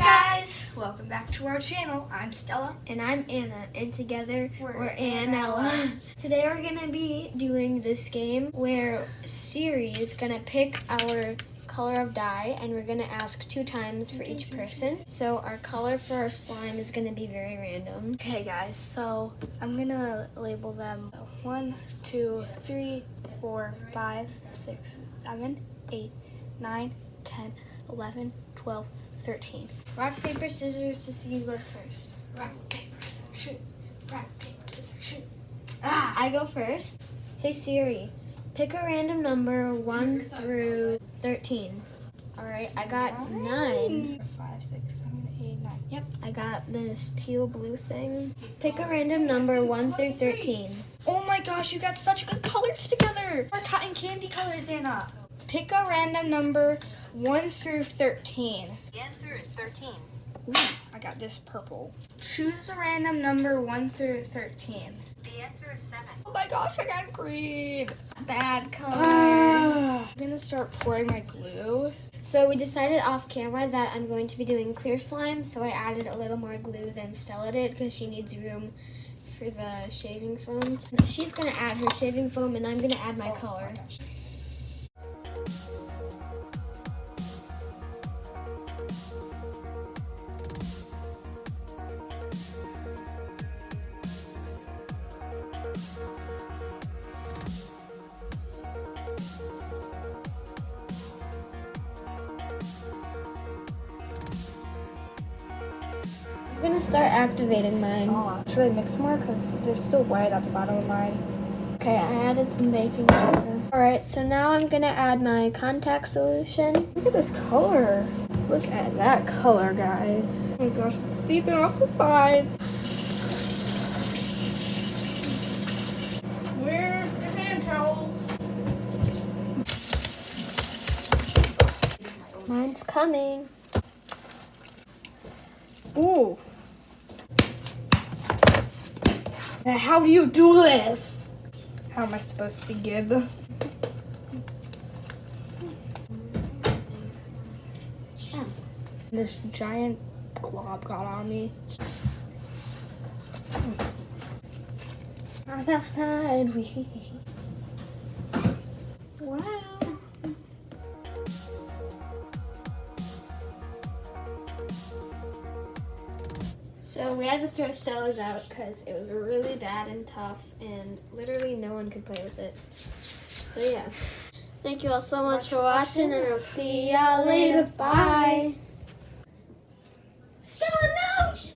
guys! Welcome back to our channel. I'm Stella. And I'm Anna, and together we're Annella. Today we're gonna be doing this game where Siri is gonna pick our color of dye, and we're gonna ask 2 times for each person. So our color for our slime is gonna be very random. Okay guys, so I'm gonna label them 1, 2, 3, 4, 5, 6, 7, 8, 9, 10, 11, 12, 13. Rock, paper, scissors to see who goes first. Rock, paper, scissors, shoot. Rock, paper, scissors, shoot. I go first. Hey Siri, pick a random number 1 through 13. Alright, I got 9. 5, 6, 7, 8, 9. Yep. I got this teal blue thing. Pick a random number 1 through 13. Oh my gosh, you got such good colors together. Our cotton candy colors, Anna. Pick a random number 1 through 13. The answer is 13. Ooh, I got this purple. Choose a random number 1 through 13. The answer is 7. Oh my gosh, I got green. Bad colors. I'm gonna start pouring my glue. So we decided off camera that I'm going to be doing clear slime, so I added a little more glue than Stella did because she needs room for the shaving foam. She's gonna add her shaving foam and I'm gonna add my color. I'm gonna start activating mine. Should I mix more? Because there's still white at the bottom of mine. Okay, I added some baking soda. Alright, so now I'm gonna add my contact solution. Look at this color. Look at that color, guys. Oh my gosh, it's seeping off the sides. Where's the hand towel? Mine's coming. Ooh. Now, how do you do this? How am I supposed to give? This giant glob got on me. And we. Wow. So we had to throw Stella's out because it was really bad and tough and literally no one could play with it. So yeah. Thank you all so much for watching and I'll see y'all later. Bye.